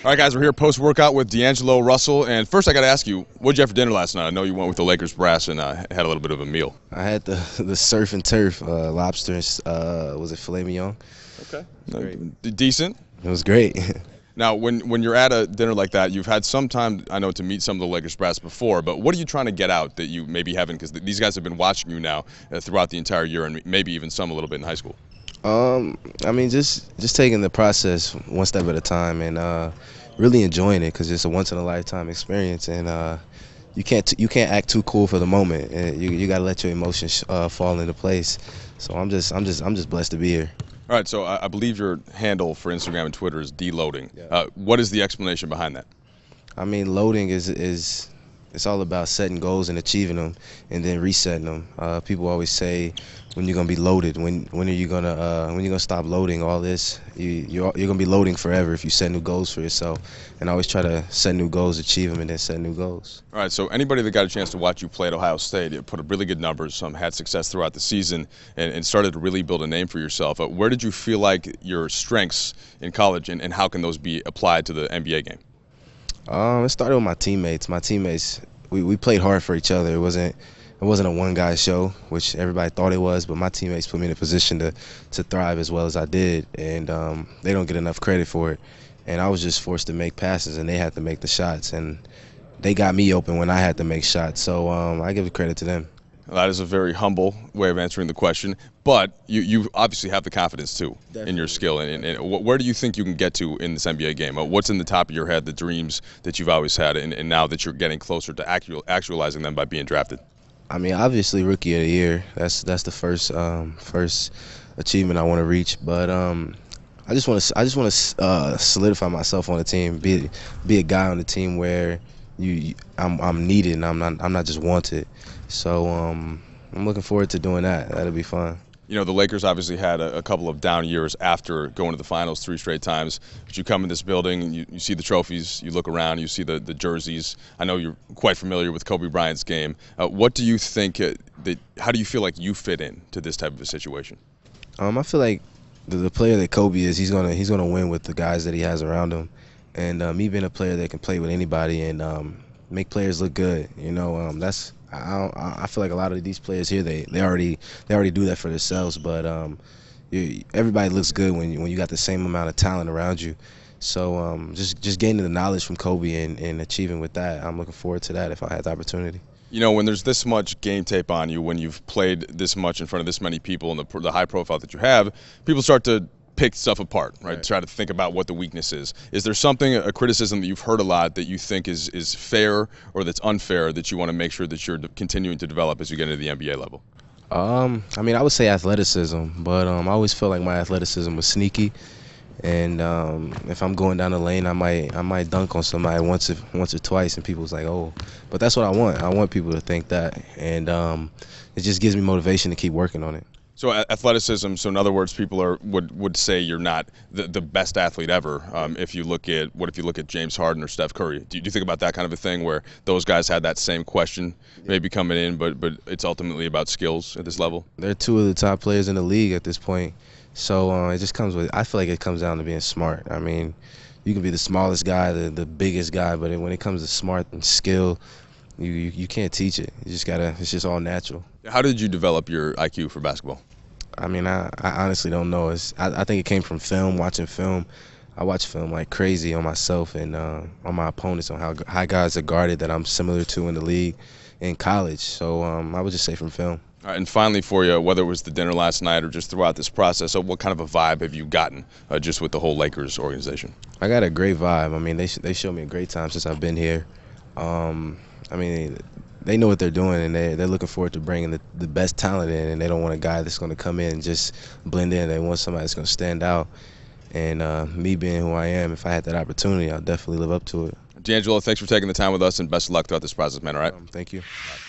All right, guys, we're here post-workout with D'Angelo Russell. And first, I got to ask you, what did you have for dinner last night? I know you went with the Lakers brass and had a little bit of a meal. I had the surf and turf lobster. Was it filet mignon? Okay. Decent. It was great. Now, when you're at a dinner like that, you've had some time, I know, to meet some of the Lakers brass before, but what are you trying to get out that you maybe haven't? Because these guys have been watching you now throughout the entire year and maybe even some a little bit in high school. I mean, just taking the process one step at a time and really enjoying it because it's a once in a lifetime experience, and you can't act too cool for the moment. You got to let your emotions fall into place. So I'm just blessed to be here. All right, so I believe your handle for Instagram and Twitter is deloading. Yeah. What is the explanation behind that? I mean, loading is it's all about setting goals and achieving them, and then resetting them. People always say, when you're gonna be loaded, when are you gonna stop loading all this? You're gonna be loading forever if you set new goals for yourself. And I always try to set new goals, achieve them, and then set new goals. All right, so anybody that got a chance to watch you play at Ohio State, you put up really good numbers, had success throughout the season, and started to really build a name for yourself. Where did you feel like your strengths in college, and how can those be applied to the NBA game? It started with my teammates. My teammates, we played hard for each other. It wasn't a one-guy show, which everybody thought it was, but my teammates put me in a position to thrive as well as I did, and they don't get enough credit for it. And I was just forced to make passes, and they had to make the shots, and they got me open when I had to make shots. So I give the credit to them. That is a very humble way of answering the question, but you obviously have the confidence too. Definitely. In your skill. And where do you think you can get to in this NBA game? What's in the top of your head, the dreams that you've always had, and now that you're getting closer to actualizing them by being drafted? I mean, obviously, Rookie of the Year. That's the first achievement I want to reach. But I just want to solidify myself on the team, be a guy on the team where I'm needed and I'm not just wanted. So I'm looking forward to doing that. That'll be fun. You know, the Lakers obviously had a couple of down years after going to the finals 3 straight times. But you come in this building, and you see the trophies, you look around, you see the jerseys. I know you're quite familiar with Kobe Bryant's game. What do you think, how do you feel like you fit in to this type of a situation? I feel like the player that Kobe is, he's gonna win with the guys that he has around him. And me being a player that can play with anybody and make players look good, I feel like a lot of these players here, they already do that for themselves, but everybody looks good when you got the same amount of talent around you. So just gaining the knowledge from Kobe and achieving with that, I'm looking forward to that if I had the opportunity. You know, when there's this much game tape on you, when you've played this much in front of this many people and the high profile that you have, people start to pick stuff apart, right? Try to think about what the weakness is. Is there something, a criticism that you've heard a lot that you think is fair or that's unfair that you want to make sure that you're continuing to develop as you get into the NBA level? I mean, I would say athleticism, but I always felt like my athleticism was sneaky, and if I'm going down the lane, I might dunk on somebody once or twice, and people's like, oh, but that's what I want. I want people to think that, and it just gives me motivation to keep working on it. So athleticism, so in other words, people would say you're not the best athlete ever. If you look at James Harden or Steph Curry? Do you think about that kind of a thing where those guys had that same question maybe coming in, but it's ultimately about skills at this level? They're 2 of the top players in the league at this point. So it just comes with, I feel like it comes down to being smart. I mean, you can be the smallest guy, the biggest guy, but when it comes to smart and skill, you can't teach it. You just gotta, it's just all natural. How did you develop your IQ for basketball? I mean, I honestly don't know. I think it came from film, watching film. I watch film like crazy on myself and on my opponents, on how guys are guarded that I'm similar to in the league in college. So I would just say from film. All right, and finally for you, whether it was the dinner last night or just throughout this process, so what kind of a vibe have you gotten just with the whole Lakers organization? I got a great vibe. I mean, they showed me a great time since I've been here. I mean, they know what they're doing, and they're looking forward to bringing the best talent in, and they don't want a guy that's going to come in and just blend in. They want somebody that's going to stand out. And me being who I am, if I had that opportunity, I'll definitely live up to it. D'Angelo, thanks for taking the time with us, and best of luck throughout this process, man, all right? Thank you. All right.